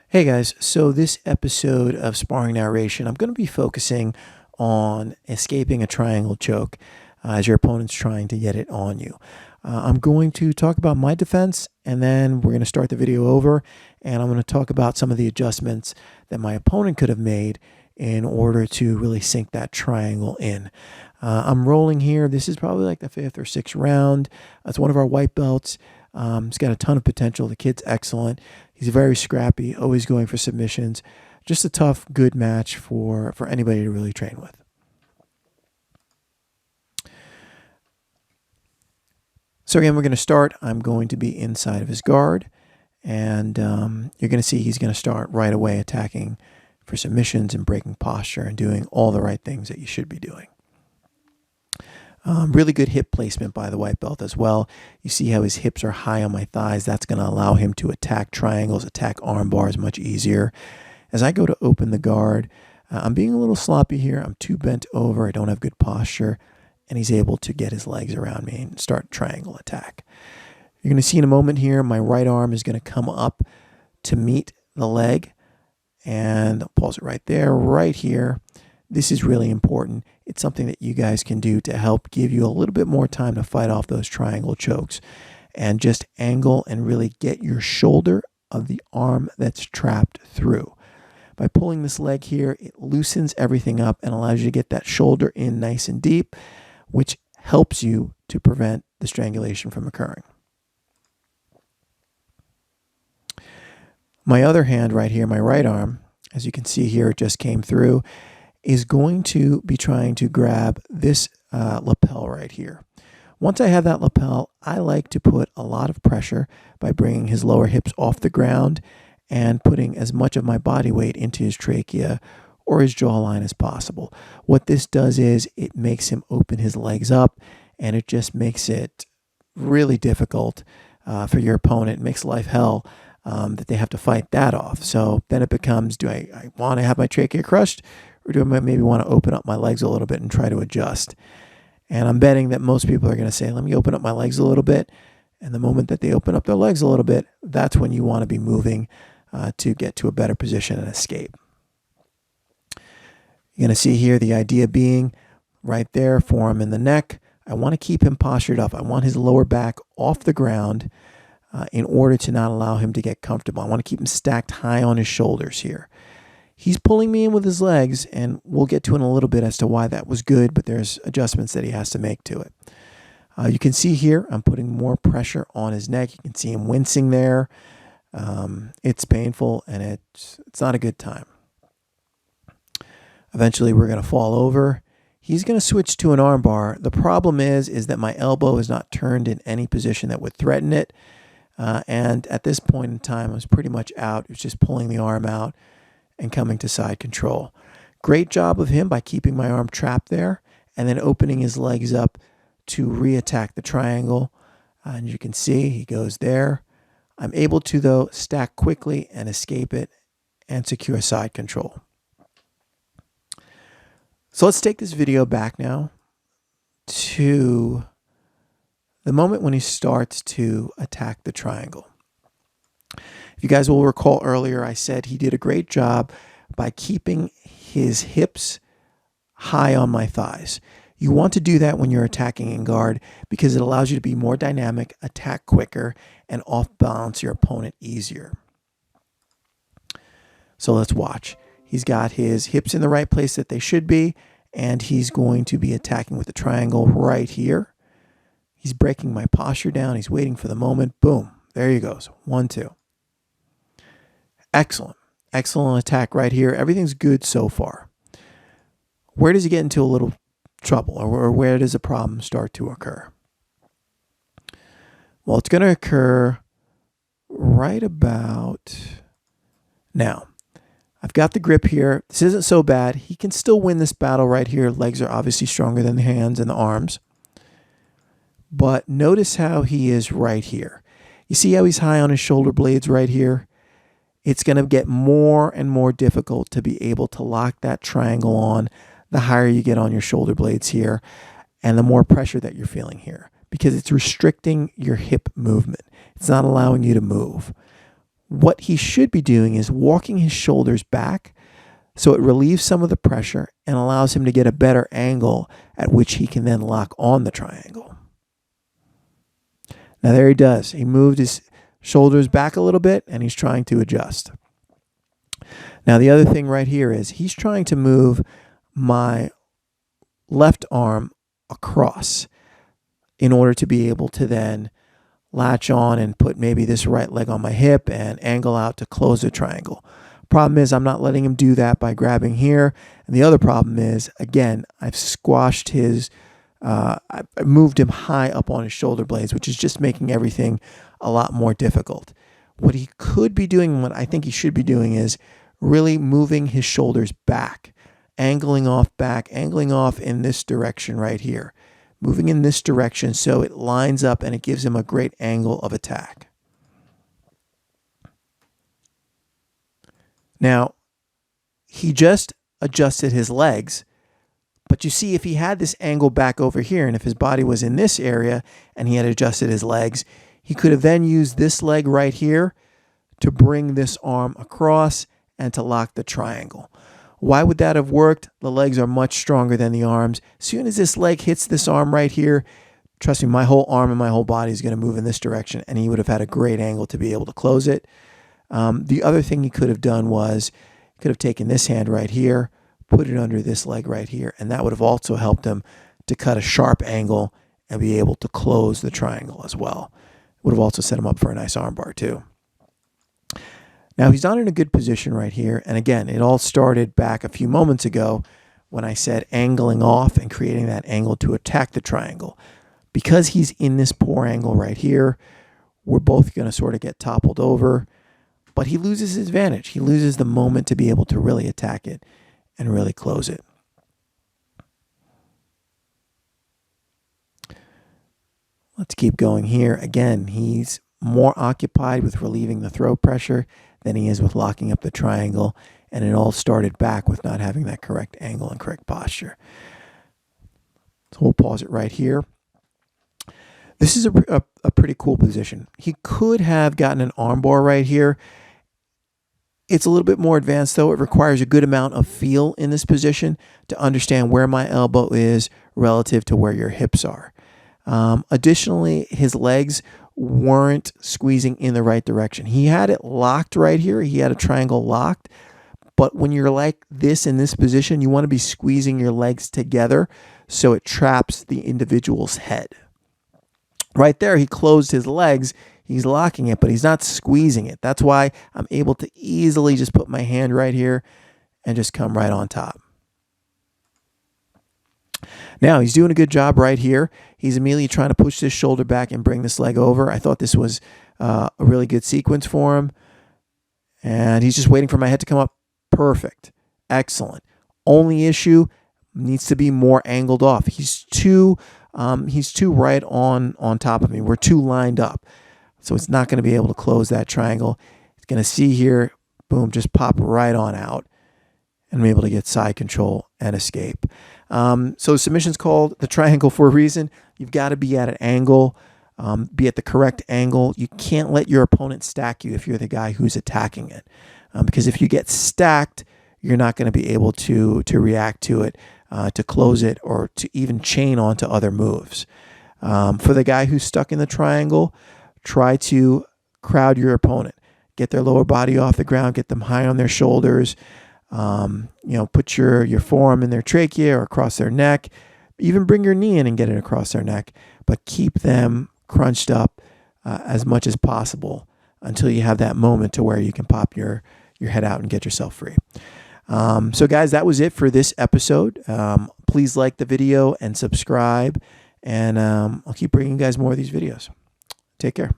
Hey guys, so this episode of Sparring Narration, I'm going to be focusing on escaping a triangle choke as your opponent's trying to get it on you. I'm going to talk about my defense, and then we're going to start the video over, and I'm going to talk about some of the adjustments that my opponent could have made in order to really sink that triangle in. I'm rolling here. This is probably like the fifth or sixth round. It's one of our white belts. He's got a ton of potential. The kid's excellent. He's very scrappy, always going for submissions. Just a tough, good match for anybody to really train with. So again, we're going to start. I'm going to be inside of his guard. And you're going to see he's going to start right away attacking for submissions and breaking posture and doing all the right things that you should be doing. Really good hip placement by the white belt as well. You see how his hips are high on my thighs. That's going to allow him to attack triangles, attack arm bars much easier. As I go to open the guard, I'm being a little sloppy here. I'm too bent over. I don't have good posture. And he's able to get his legs around me and start triangle attack. You're going to see in a moment here, my right arm is going to come up to meet the leg. And I'll pause it right there, right here. This is really important. It's something that you guys can do to help give you a little bit more time to fight off those triangle chokes and just angle and really get your shoulder of the arm that's trapped through. By pulling this leg here, it loosens everything up and allows you to get that shoulder in nice and deep, which helps you to prevent the strangulation from occurring. My other hand right here, my right arm, as you can see here, it just came through, is going to be trying to grab this lapel right here. Once I have that lapel, I like to put a lot of pressure by bringing his lower hips off the ground and putting as much of my body weight into his trachea or his jawline as possible. What this does is it makes him open his legs up, and it just makes it really difficult for your opponent. It makes life hell that they have to fight that off. So then it becomes, do I want to have my trachea crushed, or do I maybe want to open up my legs a little bit and try to adjust? And I'm betting that most people are going to say, let me open up my legs a little bit. And the moment that they open up their legs a little bit, that's when you want to be moving to get to a better position and escape. You're going to see here the idea being right there, forearm in the neck. I want to keep him postured up. I want his lower back off the ground in order to not allow him to get comfortable. I want to keep him stacked high on his shoulders here. He's pulling me in with his legs, and we'll get to in a little bit as to why that was good, but there's adjustments that he has to make to it. You can see here, I'm putting more pressure on his neck. You can see him wincing there. It's painful, and it's not a good time. Eventually, we're going to fall over. He's going to switch to an arm bar. The problem is that my elbow is not turned in any position that would threaten it. And at this point in time, I was pretty much out. It was just pulling the arm out and coming to side control. Great job of him by keeping my arm trapped there and then opening his legs up to re-attack the triangle. And you can see he goes there. I'm able to, though, stack quickly and escape it and secure side control. So let's take this video back now to the moment when he starts to attack the triangle. If you guys will recall earlier, I said he did a great job by keeping his hips high on my thighs. You want to do that when you're attacking in guard because it allows you to be more dynamic, attack quicker, and off-balance your opponent easier. So let's watch. He's got his hips in the right place that they should be, and he's going to be attacking with the triangle right here. He's breaking my posture down. He's waiting for the moment. Boom. There he goes. 1, 2. Excellent. Excellent attack right here. Everything's good so far. Where does he get into a little trouble, or where does a problem start to occur? Well, it's going to occur right about now. I've got the grip here. This isn't so bad. He can still win this battle right here. Legs are obviously stronger than the hands and the arms. But notice how he is right here. You see how he's high on his shoulder blades right here? It's going to get more and more difficult to be able to lock that triangle on the higher you get on your shoulder blades here and the more pressure that you're feeling here because it's restricting your hip movement. It's not allowing you to move. What he should be doing is walking his shoulders back so it relieves some of the pressure and allows him to get a better angle at which he can then lock on the triangle. Now there he does. He moved his shoulders back a little bit and he's trying to adjust. Now the other thing right here is he's trying to move my left arm across in order to be able to then latch on and put maybe this right leg on my hip and angle out to close the triangle. Problem is I'm not letting him do that by grabbing here. And the other problem is, again, I've squashed his, I moved him high up on his shoulder blades, which is just making everything a lot more difficult. What he could be doing, what I think he should be doing is really moving his shoulders back, angling off back, angling off in this direction right here. Moving in this direction so it lines up and it gives him a great angle of attack. Now, he just adjusted his legs, but you see if he had this angle back over here and if his body was in this area and he had adjusted his legs, he could have then used this leg right here to bring this arm across and to lock the triangle. Why would that have worked? The legs are much stronger than the arms. As soon as this leg hits this arm right here, trust me, my whole arm and my whole body is going to move in this direction, and he would have had a great angle to be able to close it. The other thing he could have done was he could have taken this hand right here, put it under this leg right here, and that would have also helped him to cut a sharp angle and be able to close the triangle as well. Would have also set him up for a nice armbar too. Now he's not in a good position right here. And again, it all started back a few moments ago when I said angling off and creating that angle to attack the triangle. Because he's in this poor angle right here, we're both going to sort of get toppled over. But he loses his advantage. He loses the moment to be able to really attack it and really close it. Let's keep going here. Again, he's more occupied with relieving the throat pressure than he is with locking up the triangle. And it all started back with not having that correct angle and correct posture. So we'll pause it right here. This is a pretty cool position. He could have gotten an armbar right here. It's a little bit more advanced though. It requires a good amount of feel in this position to understand where my elbow is relative to where your hips are. Additionally, his legs weren't squeezing in the right direction. He had it locked right here. He had a triangle locked. But when you're like this in this position, you want to be squeezing your legs together so it traps the individual's head. Right there, he closed his legs. He's locking it, but he's not squeezing it. That's why I'm able to easily just put my hand right here and just come right on top. Now, he's doing a good job right here. He's immediately trying to push this shoulder back and bring this leg over. I thought this was a really good sequence for him. And he's just waiting for my head to come up. Perfect. Excellent. Only issue, needs to be more angled off. He's too right on top of me. We're too lined up. So it's not going to be able to close that triangle. It's going to see here, boom, just pop right on out. And I'm able to get side control and escape. So submission's called the triangle for a reason. You've got to be at an angle, be at the correct angle. You can't let your opponent stack you if you're the guy who's attacking it. Because if you get stacked, you're not going to be able to react to it, to close it, or to even chain onto other moves. For the guy who's stuck in the triangle, try to crowd your opponent. Get their lower body off the ground, get them high on their shoulders. Put your forearm in their trachea or across their neck. Even bring your knee in and get it across their neck, but keep them crunched up as much as possible until you have that moment to where you can pop your head out and get yourself free. So guys, that was it for this episode. Please like the video and subscribe, and I'll keep bringing you guys more of these videos. Take care.